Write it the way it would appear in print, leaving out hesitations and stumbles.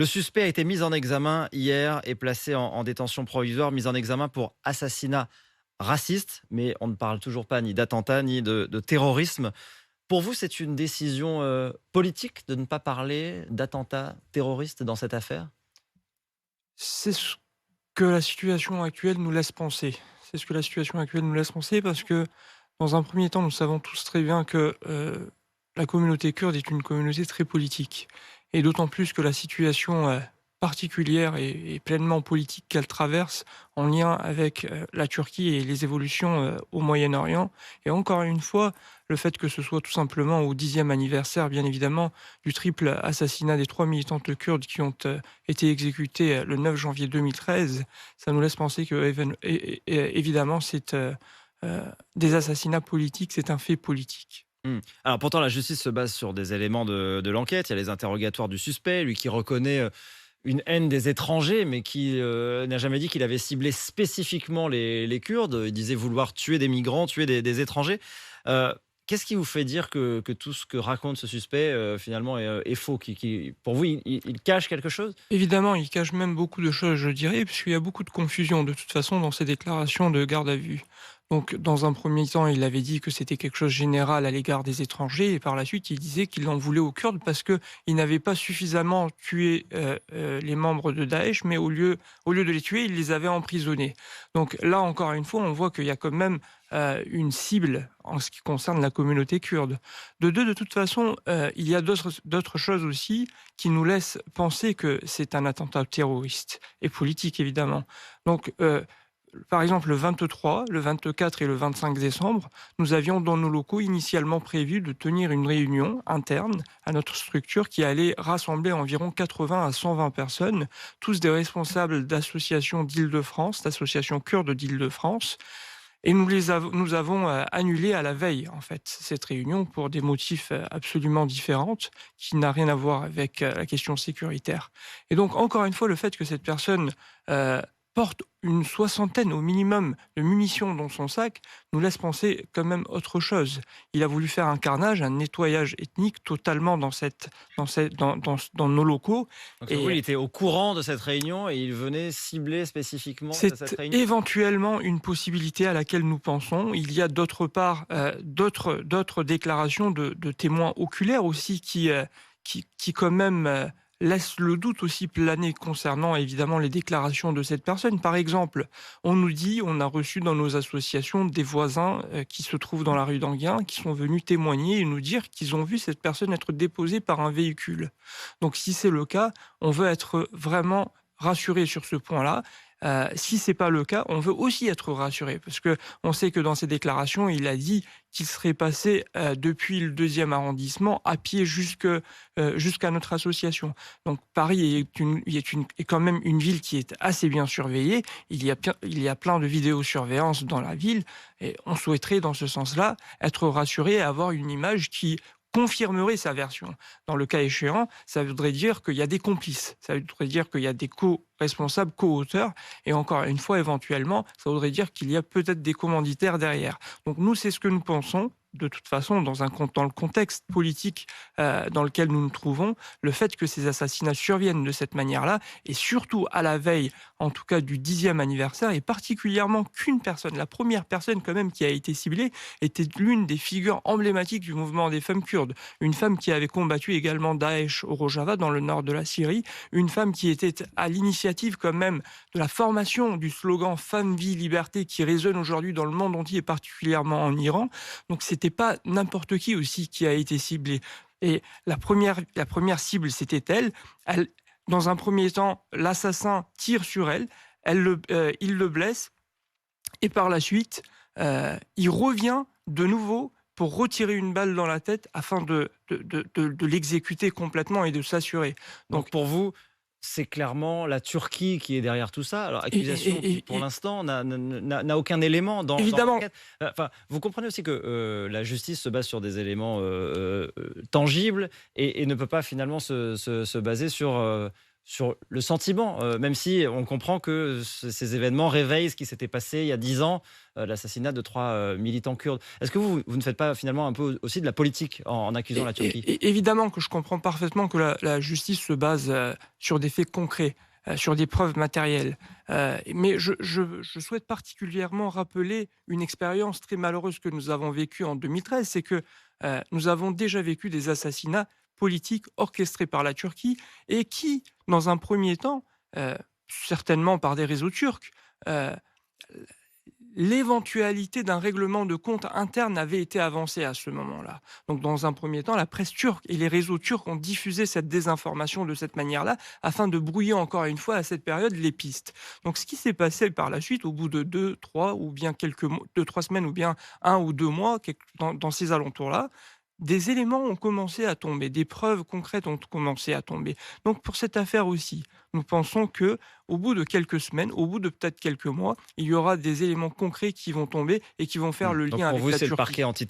Le suspect a été mis en examen hier et placé en détention provisoire, mis en examen pour assassinat raciste, mais on ne parle toujours pas ni d'attentat ni de terrorisme. Pour vous, c'est une décision politique de ne pas parler d'attentat terroriste dans cette affaire? C'est ce que la situation actuelle nous laisse penser. C'est ce que la situation actuelle nous laisse penser parce que, dans un premier temps, nous savons tous très bien que, la communauté kurde est une communauté très politique et d'autant plus que la situation, particulière et pleinement politique qu'elle traverse en lien avec, la Turquie et les évolutions, au Moyen-Orient et encore une fois, le fait que ce soit tout simplement au 10e anniversaire, bien évidemment, du triple assassinat des 3 militantes kurdes qui ont, été exécutées, le 9 janvier 2013, ça nous laisse penser que évidemment c'est, des assassinats politiques, c'est un fait politique. Alors pourtant, la justice se base sur des éléments de l'enquête. Il y a les interrogatoires du suspect, lui qui reconnaît une haine des étrangers, mais qui n'a jamais dit qu'il avait ciblé spécifiquement les Kurdes. Il disait vouloir tuer des migrants, tuer des étrangers. Euh, Qu'est-ce qui vous fait dire que tout ce que raconte ce suspect finalement est faux pour vous, il cache quelque chose? Évidemment, il cache même beaucoup de choses, je dirais, puisqu'il y a beaucoup de confusion de toute façon dans ses déclarations de garde à vue. Donc, dans un premier temps, il avait dit que c'était quelque chose de général à l'égard des étrangers, et par la suite, il disait qu'il en voulait aux Kurdes parce qu'il n'avait pas suffisamment tué les membres de Daesh, mais au lieu de les tuer, il les avait emprisonnés. Donc là, encore une fois, on voit qu'il y a quand même une cible en ce qui concerne la communauté kurde. De deux, de toute façon, il y a d'autres choses aussi qui nous laissent penser que c'est un attentat terroriste et politique, évidemment. Donc, par exemple, le 23, le 24 et le 25 décembre, nous avions dans nos locaux initialement prévu de tenir une réunion interne à notre structure qui allait rassembler environ 80 à 120 personnes, tous des responsables d'associations d'Île-de-France, d'associations kurdes d'Île-de-France. Et nous avons annulé à la veille, en fait, cette réunion pour des motifs absolument différents, qui n'a rien à voir avec la question sécuritaire. Et donc, encore une fois, le fait que cette personne porte une soixantaine au minimum de munitions dans son sac nous laisse penser quand même autre chose. Il a voulu faire un carnage, un nettoyage ethnique totalement dans nos locaux. Donc pour vous, Et il était au courant de cette réunion et il venait cibler spécifiquement cette c'est réunion? éventuellement une possibilité à laquelle nous pensons. Il y a d'autre part, d'autres déclarations de témoins oculaires aussi qui quand même, laissent le doute aussi planer concernant évidemment les déclarations de cette personne. Par exemple, on nous dit, on a reçu dans nos associations des voisins, qui se trouvent dans la rue d'Enghien, qui sont venus témoigner et nous dire qu'ils ont vu cette personne être déposée par un véhicule. Donc si c'est le cas, on veut être vraiment rassuré sur ce point-là. Si c'est pas le cas, on veut aussi être rassuré parce que on sait que dans ses déclarations, il a dit qu'il serait passé, depuis le 2e arrondissement à pied jusqu'à notre association. Donc Paris est quand même une ville qui est assez bien surveillée. Il y a plein de vidéosurveillance dans la ville et on souhaiterait dans ce sens-là être rassuré et avoir une image qui confirmerait sa version. Dans le cas échéant, ça voudrait dire qu'il y a des complices, ça voudrait dire qu'il y a des co-responsables, co-auteurs, et encore une fois, éventuellement, ça voudrait dire qu'il y a peut-être des commanditaires derrière. Donc nous, c'est ce que nous pensons. De toute façon, dans le contexte politique dans lequel nous nous trouvons, le fait que ces assassinats surviennent de cette manière-là, et surtout à la veille, en tout cas du 10e anniversaire, et particulièrement qu'une personne, la première personne quand même qui a été ciblée, était l'une des figures emblématiques du mouvement des femmes kurdes. Une femme qui avait combattu également Daesh au Rojava, dans le nord de la Syrie. Une femme qui était à l'initiative quand même de la formation du slogan «Femme, vie, liberté» qui résonne aujourd'hui dans le monde entier, et particulièrement en Iran. Donc c'était pas n'importe qui aussi qui a été ciblé. Et la première cible, c'était elle. Dans un premier temps, l'assassin tire sur elle, il le blesse, et par la suite, il revient de nouveau pour retirer une balle dans la tête afin de l'exécuter complètement et de s'assurer. Donc Donc pour vous, c'est clairement la Turquie qui est derrière tout ça. Alors, et accusation et qui, et pour et l'instant, n'a aucun élément dans évidemment, l'enquête. Enfin, vous comprenez aussi que la justice se base sur des éléments tangibles et ne peut pas finalement se baser sur le sentiment, même si on comprend que ces événements réveillent ce qui s'était passé il y a 10 ans, l'assassinat de 3 militants kurdes. Est-ce que vous ne faites pas finalement un peu aussi de la politique en accusant la Turquie? Évidemment que je comprends parfaitement que la justice se base sur des faits concrets, sur des preuves matérielles. Mais je souhaite particulièrement rappeler une expérience très malheureuse que nous avons vécue en 2013, c'est que nous avons déjà vécu des assassinats politiques orchestrés par la Turquie et qui, dans un premier temps, certainement par des réseaux turcs, euh, l'éventualité d'un règlement de compte interne avait été avancée à ce moment-là. Donc, dans un premier temps, la presse turque et les réseaux turcs ont diffusé cette désinformation de cette manière-là, afin de brouiller encore une fois à cette période les pistes. Donc, ce qui s'est passé par la suite, au bout de 2, 3 ou bien quelques mois, 2, 3 semaines ou bien 1 ou 2 mois, dans ces alentours-là, des éléments ont commencé à tomber, des preuves concrètes ont commencé à tomber. Donc pour cette affaire aussi, nous pensons que au bout de quelques semaines, au bout de peut-être quelques mois, il y aura des éléments concrets qui vont tomber et qui vont faire Mmh. le Donc lien pour avec vous, la c'est le Turquie. parquet anti